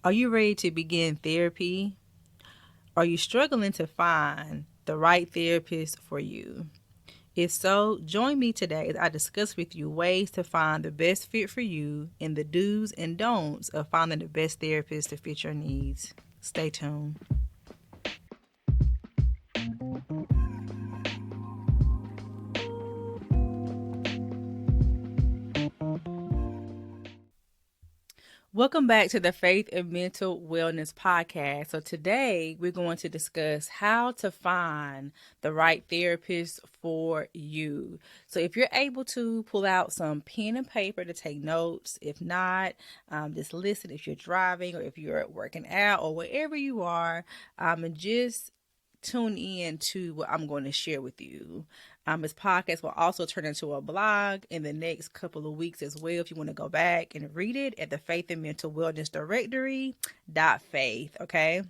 Are you ready to begin therapy? Are you struggling to find the right therapist for you? If so, join me today as I discuss with you ways to find the best fit for you and the do's and don'ts of finding the best therapist to fit your needs. Stay tuned. Welcome back to the Faith and Mental Wellness Podcast. So today we're going to discuss how to find the right therapist for you. So if you're able to pull out some pen and paper to take notes, if not, just listen if you're driving or if you're working out or wherever you are, and just tune in to what I'm going to share with you. This podcast will also turn into a blog in the next couple of weeks as well. If you want to go back and read it at the Faith and Mental Wellness Directory.faith. Okay.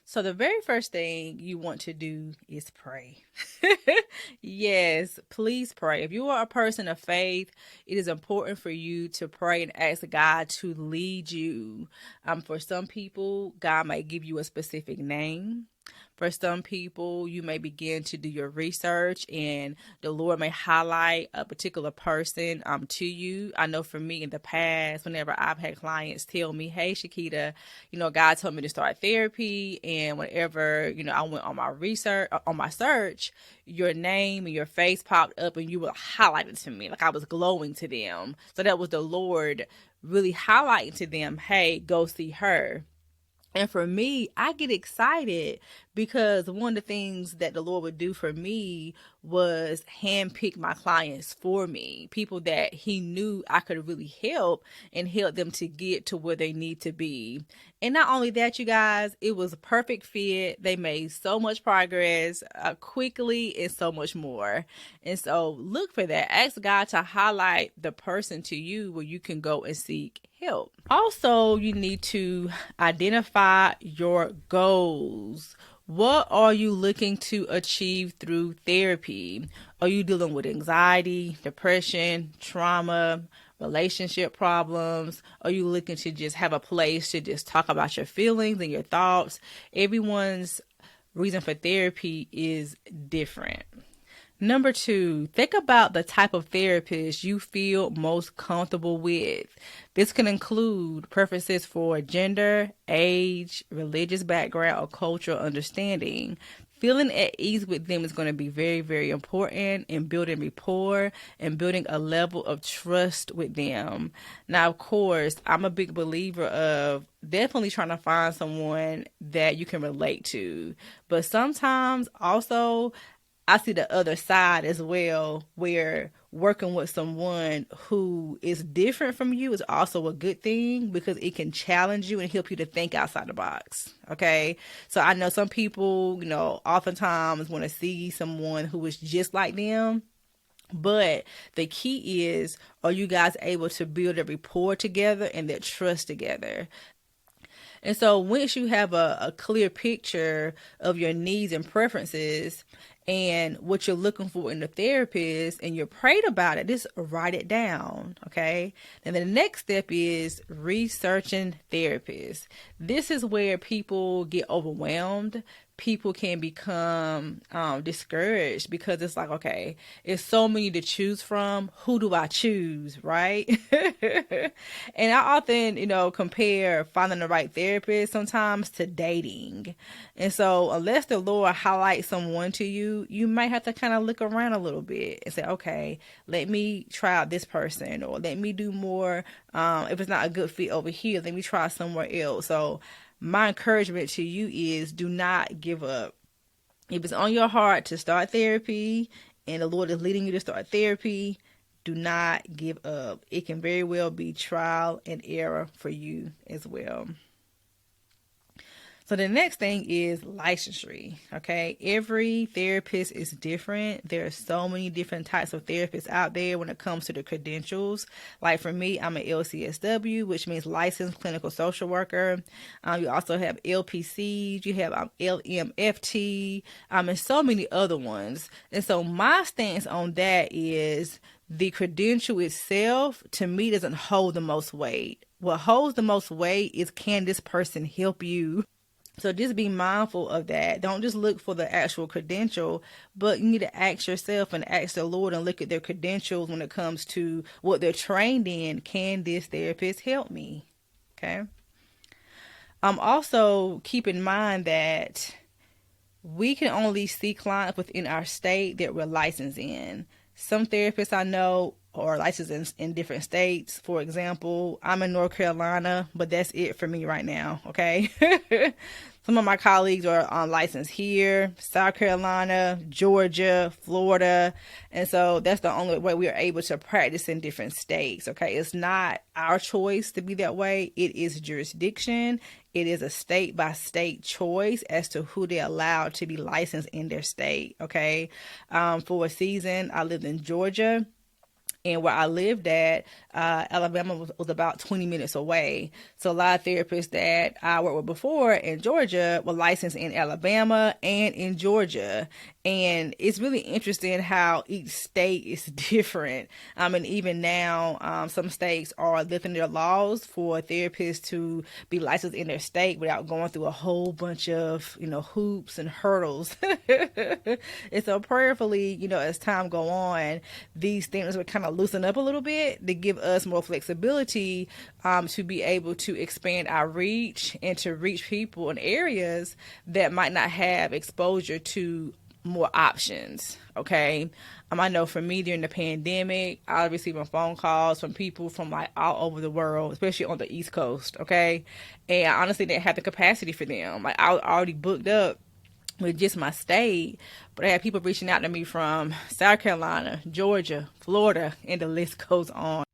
So the very first thing you want to do is pray. Yes, please pray. If you are a person of faith, it is important for you to pray and ask God to lead you. For some people, God might give you a specific name. For some people, you may begin to do your research and the Lord may highlight a particular person to you. I know for me in the past, whenever I've had clients tell me, hey, Shakeeta, God told me to start therapy. And whenever, I went on my research, on my search, your name and your face popped up and you were highlighted to me like I was glowing to them. So that was the Lord really highlighting to them, hey, go see her. And for me, I get excited because one of the things that the Lord would do for me was handpick my clients for me, people that He knew I could really help and help them to get to where they need to be. And not only that, you guys, it was a perfect fit. They made so much progress quickly and so much more. And so look for that. Ask God to highlight the person to you where you can go and seek help. Also, you need to identify your goals. What are you looking to achieve through therapy? Are you dealing with anxiety, depression, trauma, relationship problems? Are you looking to just have a place to just talk about your feelings and your thoughts? Everyone's reason for therapy is different. Number 2, think about the type of therapist you feel most comfortable with. This can include preferences for gender, age, religious background, or cultural understanding. Feeling at ease with them is going to be very, very important in building rapport and building a level of trust with them. Now, of course, I'm a big believer of definitely trying to find someone that you can relate to. But sometimes also, I see the other side as well, where working with someone who is different from you is also a good thing because it can challenge you and help you to think outside the box. Okay. So I know some people, oftentimes want to see someone who is just like them. But the key is, are you guys able to build a rapport together and that trust together? And so once you have a clear picture of your needs and preferences and what you're looking for in the therapist and you're prayed about it, just write it down, okay? And the next step is researching therapists. This is where people get overwhelmed. People can become discouraged because it's like, okay, it's so many to choose from. Who do I choose, right? And I often, compare finding the right therapist sometimes to dating. And so unless the Lord highlights someone to you, you might have to kind of look around a little bit and say, okay, let me try out this person or let me do more. If it's not a good fit over here, let me try somewhere else. So my encouragement to you is do not give up. If it's on your heart to start therapy and the Lord is leading you to start therapy, do not give up. It can very well be trial and error for you as well. So the next thing is licensure, okay? Every therapist is different. There are so many different types of therapists out there when it comes to the credentials. Like for me, I'm an LCSW, which means licensed clinical social worker. You also have LPCs, you have LMFT, and so many other ones. And so my stance on that is the credential itself, to me, doesn't hold the most weight. what holds the most weight is, can this person help you? So just be mindful of that. Don't just look for the actual credential, but you need to ask yourself and ask the Lord and look at their credentials when it comes to what they're trained in. Can this therapist help me? Okay. Also keep in mind that we can only see clients within our state that we're licensed in. Some therapists I know are licensed in different states. For example, I'm in North Carolina, but that's it for me right now, okay? Some of my colleagues are licensed here, South Carolina, Georgia, Florida. And so that's the only way we are able to practice in different states, okay? It's not our choice to be that way. It is jurisdiction. It is a state by state choice as to who they allow to be licensed in their state, okay? For a season, I lived in Georgia. And where I lived at, Alabama was about 20 minutes away. So a lot of therapists that I worked with before in Georgia were licensed in Alabama and in Georgia. And it's really interesting how each state is different. And even now, some states are lifting their laws for therapists to be licensed in their state without going through a whole bunch of, hoops and hurdles. And so prayerfully, as time go on, these things will kind of loosen up a little bit to give us more flexibility to be able to expand our reach and to reach people in areas that might not have exposure to more options. Okay. I know for me during the pandemic, I was receiving phone calls from people from like all over the world, especially on the East Coast. Okay. And I honestly didn't have the capacity for them. Like I was already booked up with just my state, but I had people reaching out to me from South Carolina, Georgia, Florida, and the list goes on.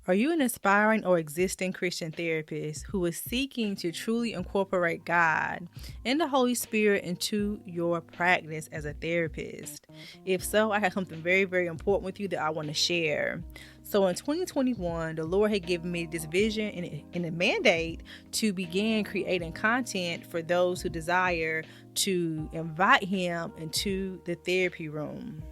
Are you an aspiring or existing Christian therapist who is seeking to truly incorporate God and the Holy Spirit into your practice as a therapist? If so, I have something very, very important with you that I want to share. So in 2021, the Lord had given me this vision and a mandate to begin creating content for those who desire to invite Him into the therapy room.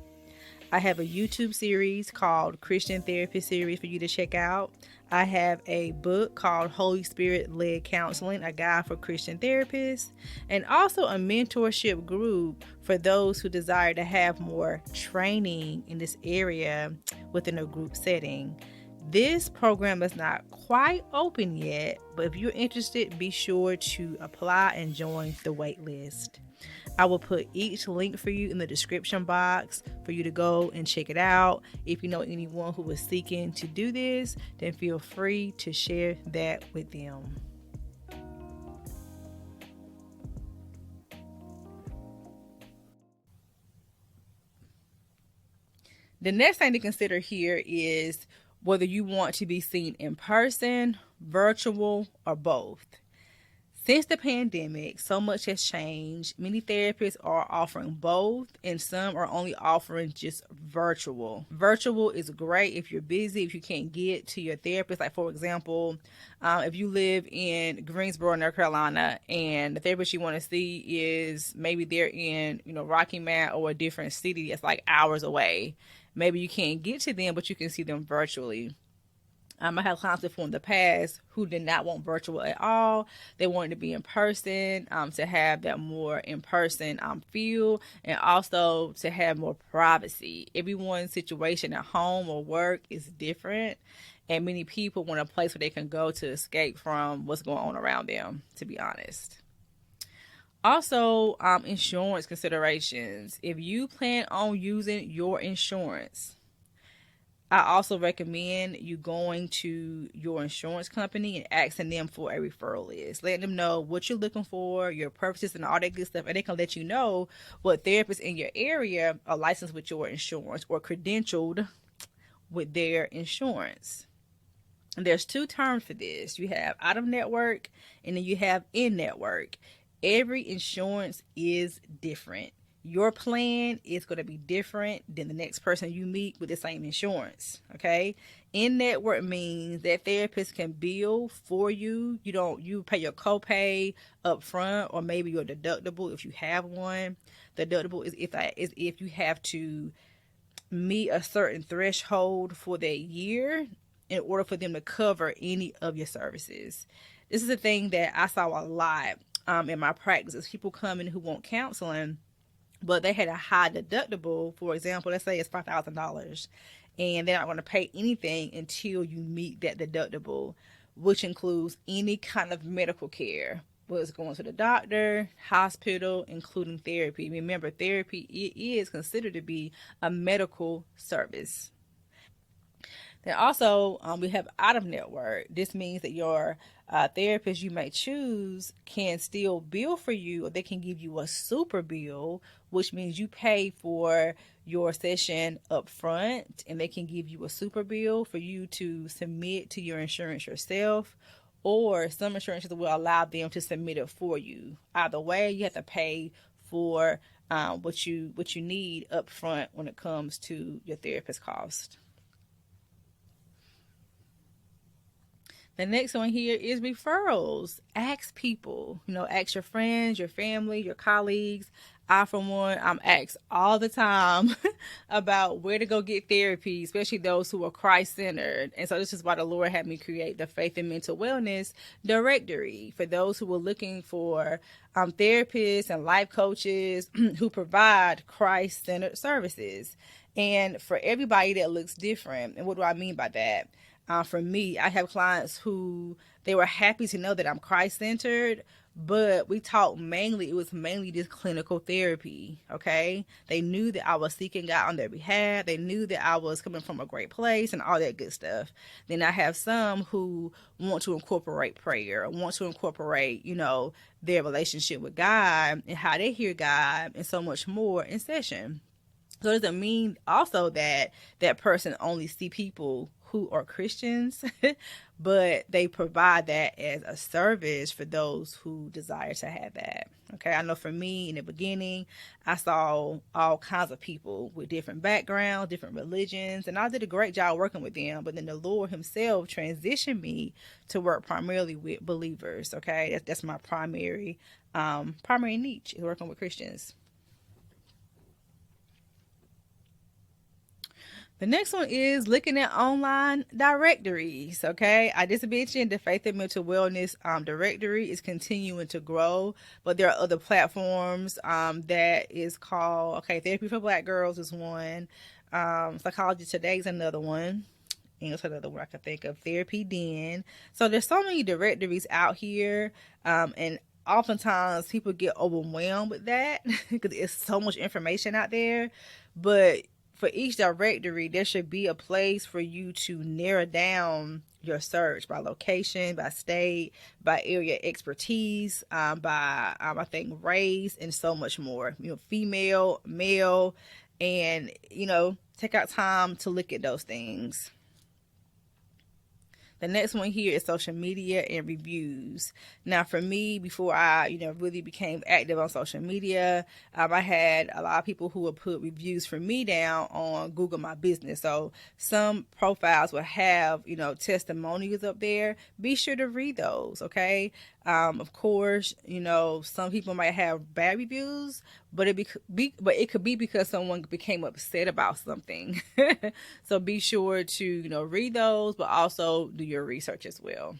I have a YouTube series called Christian Therapy Series for you to check out. I have a book called Holy Spirit Led Counseling, a guide for Christian therapists, and also a mentorship group for those who desire to have more training in this area within a group setting. This program is not quite open yet, but if you're interested, be sure to apply and join the wait list. I will put each link for you in the description box for you to go and check it out. If you know anyone who is seeking to do this, then feel free to share that with them. The next thing to consider here is whether you want to be seen in person, virtual, or both. Since the pandemic, so much has changed. Many therapists are offering both, and some are only offering just virtual. Virtual is great if you're busy, if you can't get to your therapist. Like, for example, if you live in Greensboro, North Carolina, and the therapist you want to see is maybe they're in, Rocky Mount or a different city that's like hours away. Maybe you can't get to them, but you can see them virtually. I had clients before in the past who did not want virtual at all. They wanted to be in person, to have that more in-person feel, and also to have more privacy. Everyone's situation at home or work is different, and many people want a place where they can go to escape from what's going on around them, to be honest. Also, insurance considerations. If you plan on using your insurance, I also recommend you going to your insurance company and asking them for a referral list. Letting them know what you're looking for, your purposes, and all that good stuff. And they can let you know what therapists in your area are licensed with your insurance or credentialed with their insurance. And there's two terms for this. You have out of network and then you have in network. Every insurance is different. Your plan is going to be different than the next person you meet with the same insurance. Okay. In-network means that therapist can bill for you. You pay your copay up front, or maybe your deductible if you have one. The deductible is if you have to meet a certain threshold for that year. in order for them to cover any of your services. This is a thing that I saw a lot in my practice. People come in who want counseling, but they had a high deductible. For example, let's say it's $5,000, and they're not going to pay anything until you meet that deductible, which includes any kind of medical care, whether it's going to the doctor, hospital, including therapy. Remember, therapy is considered to be a medical service. Then also, we have out of network. This means that your therapist you may choose can still bill for you, or they can give you a super bill, which means you pay for your session up front, and they can give you a super bill for you to submit to your insurance yourself, or some insurances will allow them to submit it for you. Either way, you have to pay for what you need up front when it comes to your therapist cost. The next one here is referrals. Ask people, ask your friends, your family, your colleagues. I, for one, I'm asked all the time about where to go get therapy, especially those who are Christ-centered. And so this is why the Lord had me create the Faith and Mental Wellness directory for those who are looking for therapists and life coaches who provide Christ-centered services. And for everybody, that looks different. And what do I mean by that? For me, I have clients who they were happy to know that I'm Christ-centered, but it was mainly just clinical therapy, okay? They knew that I was seeking God on their behalf. They knew that I was coming from a great place and all that good stuff. Then I have some who want to incorporate prayer, want to incorporate, their relationship with God and how they hear God and so much more in session. So it doesn't mean also that that person only see people who are Christians, but they provide that as a service for those who desire to have that. Okay, I know for me in the beginning, I saw all kinds of people with different backgrounds, different religions, and I did a great job working with them. But then the Lord himself transitioned me to work primarily with believers. Okay, that's my primary niche, is working with Christians. The next one is looking at online directories. Okay, I just mentioned the Faith and Mental Wellness directory is continuing to grow, but there are other platforms that is called, Therapy for Black Girls is one, Psychology Today is another one. English, another one I can think of, Therapy Den. So there's so many directories out here, and oftentimes people get overwhelmed with that because it's so much information out there. But for each directory, there should be a place for you to narrow down your search by location, by state, by area expertise, by I think race, and so much more. Female, male, and take out time to look at those things. The next one here is social media and reviews. Now, for me, before I, really became active on social media, I had a lot of people who would put reviews for me down on Google My Business. So some profiles will have, testimonials up there. Be sure to read those, okay? Of course, some people might have bad reviews, but it could be because someone became upset about something. So be sure to, read those, but also do your research as well.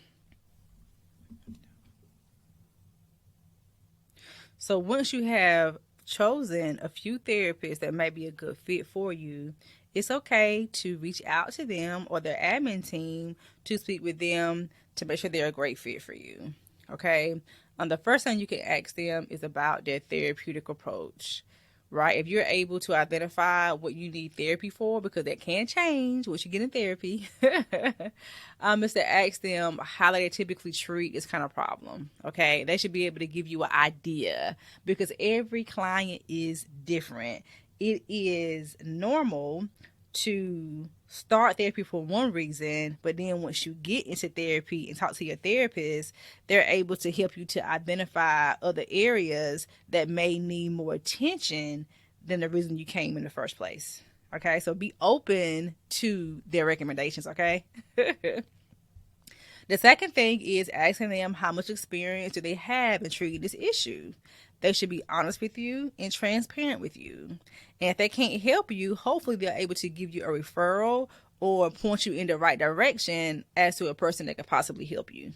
So once you have chosen a few therapists that may be a good fit for you, it's okay to reach out to them or their admin team to speak with them to make sure they're a great fit for you. Okay. The first thing you can ask them is about their therapeutic approach, right? If you're able to identify what you need therapy for, because that can change once you get in therapy, is to ask them how they typically treat this kind of problem. Okay. They should be able to give you an idea because every client is different. It is normal to start therapy for one reason, but then once you get into therapy and talk to your therapist, they're able to help you to identify other areas that may need more attention than the reason you came in the first place. Okay, so be open to their recommendations, okay? The second thing is asking them how much experience do they have in treating this issue. They should be honest with you and transparent with you. And if they can't help you, hopefully they're able to give you a referral or point you in the right direction as to a person that could possibly help you.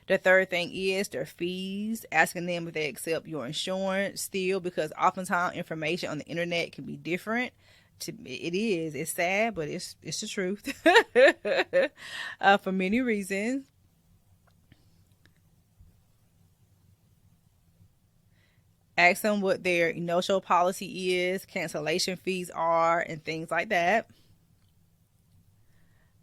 The third thing is their fees, asking them if they accept your insurance still, because oftentimes information on the internet can be different. It's sad, but it's the truth. For many reasons. Ask them what their no-show policy is, cancellation fees are, and things like that.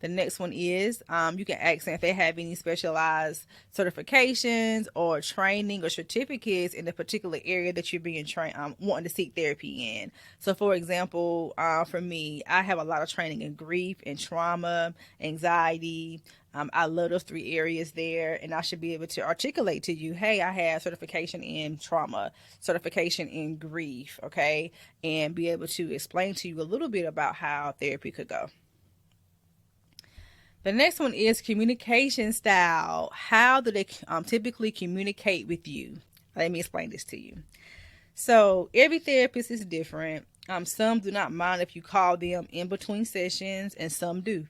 The next one is you can ask them if they have any specialized certifications or training or certificates in the particular area that you're being trained, wanting to seek therapy in. So, for example, for me, I have a lot of training in grief and trauma, anxiety. I love those three areas there, and I should be able to articulate to you, hey, I have certification in trauma, certification in grief, okay, and be able to explain to you a little bit about how therapy could go. The next one is communication style. How do they typically communicate with you? Let me explain this to you. So every therapist is different. Some do not mind if you call them in between sessions, and some do.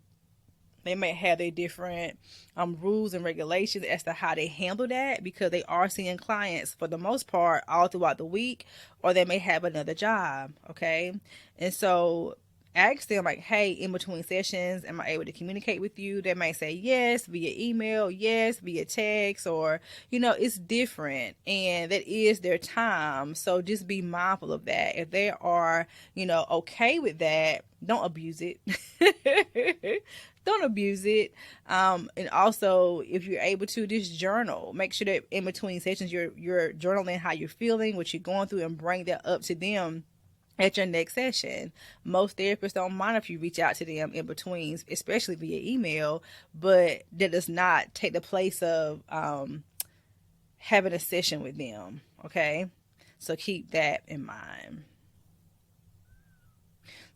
They may have their different rules and regulations as to how they handle that, because they are seeing clients for the most part all throughout the week, or they may have another job, okay? And so ask them like, hey, in between sessions, am I able to communicate with you? They may say yes via email, yes via text, or, it's different, and that is their time. So just be mindful of that. If they are, okay with that, don't abuse it. Don't abuse it. And also, if you're able to, just journal. Make sure that in between sessions, you're journaling how you're feeling, what you're going through, and bring that up to them at your next session. Most therapists don't mind if you reach out to them in between, especially via email, but that does not take the place of having a session with them, okay? So keep that in mind.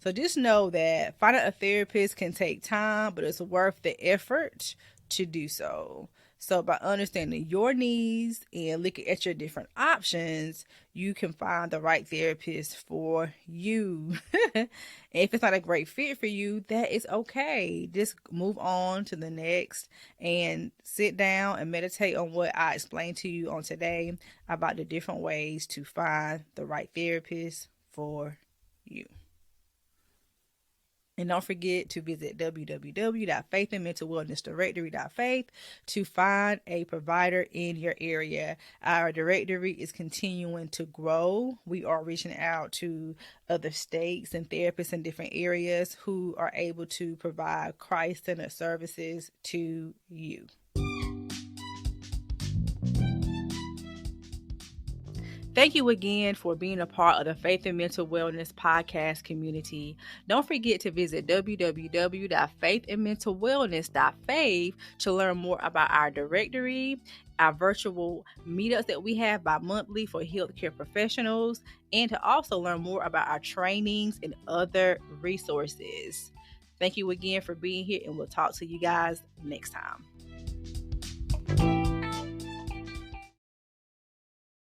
So just know that finding a therapist can take time, but it's worth the effort to do so. So by understanding your needs and looking at your different options, you can find the right therapist for you. And if it's not a great fit for you, that is okay. Just move on to the next and sit down and meditate on what I explained to you on today about the different ways to find the right therapist for you. And don't forget to visit www.faithandmentalwellnessdirectory.faith to find a provider in your area. Our directory is continuing to grow. We are reaching out to other states and therapists in different areas who are able to provide Christ-centered services to you. Thank you again for being a part of the Faith and Mental Wellness podcast community. Don't forget to visit www.faithandmentalwellness.faith to learn more about our directory, our virtual meetups that we have bi-monthly for healthcare professionals, and to also learn more about our trainings and other resources. Thank you again for being here, and we'll talk to you guys next time.